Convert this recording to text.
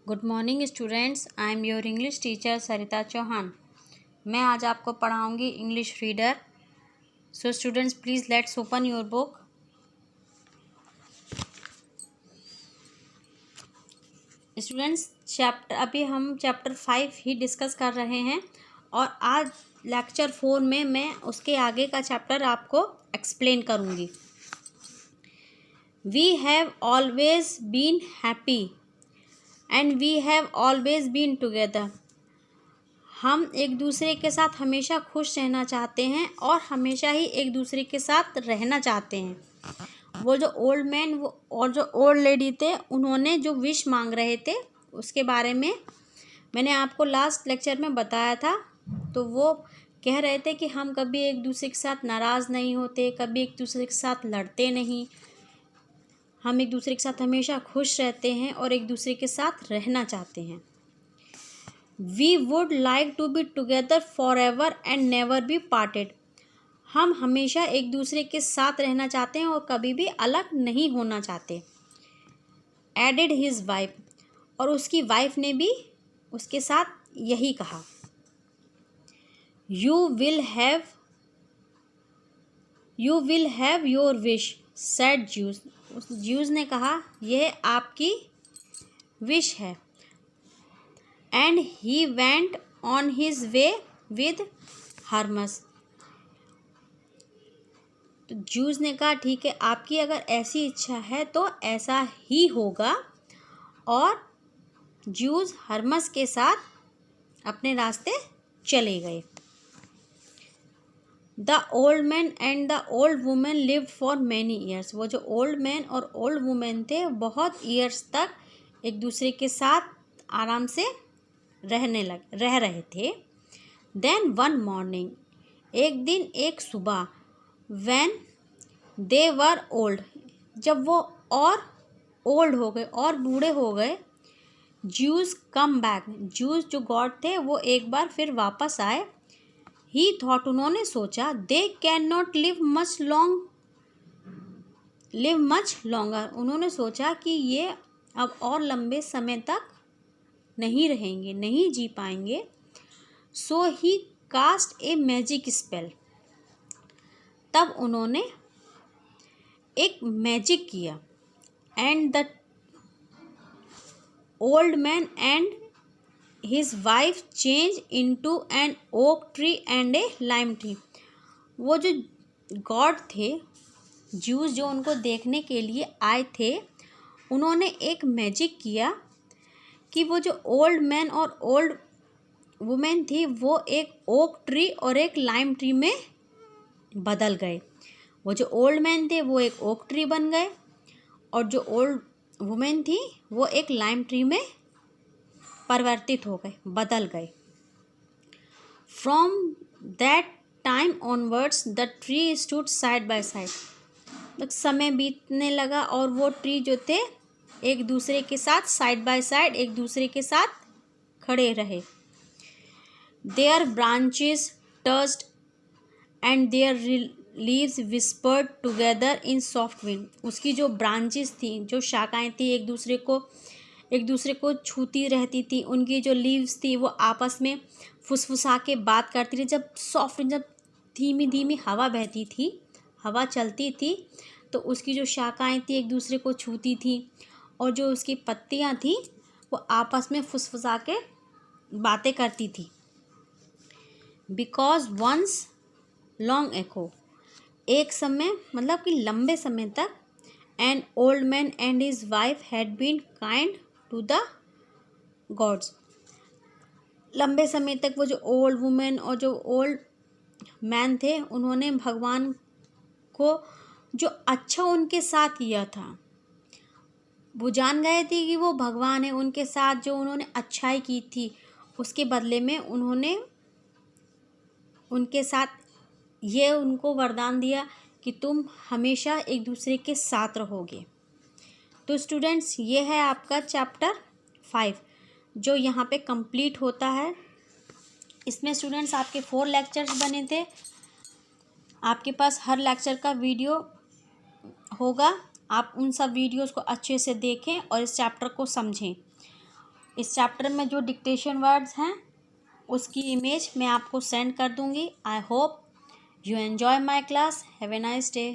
Good morning students, I am your English teacher Sarita Chauhan. मैं आज आपको पढ़ाऊंगी English reader. So students please let's open your book. Students अभी हम चैप्टर 5 ही discuss कर रहे हैं और आज लेक्चर 4 में मैं उसके आगे का चैप्टर आपको एक्सप्लेन करूंगी। We have always been happy and we have always been together. हम एक दूसरे के साथ हमेशा खुश रहना चाहते हैं और हमेशा ही एक दूसरे के साथ रहना चाहते हैं। वो जो ओल्ड मैन और जो ओल्ड लेडी थे, उन्होंने जो विश मांग रहे थे उसके बारे में मैंने आपको लास्ट लेक्चर में बताया था। तो वो कह रहे थे कि हम कभी एक दूसरे के साथ नाराज़ नहीं होते, कभी एक दूसरे के साथ लड़ते नहीं, हम एक दूसरे के साथ हमेशा खुश रहते हैं और एक दूसरे के साथ रहना चाहते हैं। We would like to be together forever and never be parted. हम हमेशा एक दूसरे के साथ रहना चाहते हैं और कभी भी अलग नहीं होना चाहते। एडेड हिज वाइफ, और उसकी वाइफ ने भी उसके साथ यही कहा। You will have your wish said Zeus. उस ज्यूज ने कहा यह आपकी विश है। And he went on his way with Hermes. तो ज्यूज ने कहा ठीक है, आपकी अगर ऐसी इच्छा है तो ऐसा ही होगा, और ज्यूज हर्मस के साथ अपने रास्ते चले गए। The old man and the old women lived for many years. वो जो ओल्ड मैन और ओल्ड वुमेन थे बहुत ईयर्स तक एक दूसरे के साथ आराम से रह रहे थे। देन वन मॉर्निंग, एक दिन एक सुबह, व्हेन दे वर ओल्ड, जब वो और ओल्ड हो गए और बूढ़े हो गए, ज्यूज कम बैक, ज्यूज जो गॉड थे वो एक बार फिर वापस आए। ही थॉट, उन्होंने सोचा, they can not live much longer, उन्होंने सोचा कि ये अब और लंबे समय तक नहीं रहेंगे, नहीं जी पाएंगे। So he cast a magic spell, तब उन्होंने एक मैजिक किया। And the old man and his wife change into an oak tree and a lime tree. वो जो गॉड थे, ज्यूज जो उनको देखने के लिए आए थे, उन्होंने एक मैजिक किया कि वो जो ओल्ड मैन और ओल्ड वुमेन थी वो एक ओक ट्री और एक लाइम ट्री में बदल गए। वो जो ओल्ड मैन थे वो एक ओक ट्री बन गए और जो ओल्ड वुमेन थी वो एक लाइम ट्री में परिवर्तित हो गए, बदल गए। From that time onwards the tree stood side by side. समय बीतने लगा और वो ट्री जो थे एक दूसरे के साथ साइड बाय साइड एक दूसरे के साथ खड़े रहे। Their branches touched and their leaves whispered together in soft wind. उसकी जो ब्रांचेस थी, जो शाखाएं थी, एक दूसरे को छूती रहती थी। उनकी जो लीव्स थी वो आपस में फुसफुसा के बात करती थी। जब धीमी धीमी हवा बहती थी, हवा चलती थी, तो उसकी जो शाखाएं थी एक दूसरे को छूती थी और जो उसकी पत्तियां थी वो आपस में फुसफुसा के बातें करती थी। बिकॉज वंस लॉन्ग एको, एक समय मतलब कि लंबे समय तक, an old man and his wife had been kind to the gods. लंबे समय तक वो जो ओल्ड वुमेन और जो ओल्ड मैन थे उन्होंने भगवान को जो अच्छा उनके साथ किया था, वो जान गए थे कि वो भगवान है। उनके साथ जो उन्होंने अच्छाई की थी उसके बदले में उन्होंने उनके साथ ये उनको वरदान दिया कि तुम हमेशा एक दूसरे के साथ रहोगे। तो स्टूडेंट्स ये है आपका चैप्टर 5 जो यहाँ पे कंप्लीट होता है। इसमें स्टूडेंट्स आपके 4 लेक्चर्स बने थे। आपके पास हर लेक्चर का वीडियो होगा, आप उन सब वीडियोस को अच्छे से देखें और इस चैप्टर को समझें। इस चैप्टर में जो डिक्टेशन वर्ड्स हैं उसकी इमेज मैं आपको सेंड कर दूँगी। I hope you enjoy my class. Have a nice day.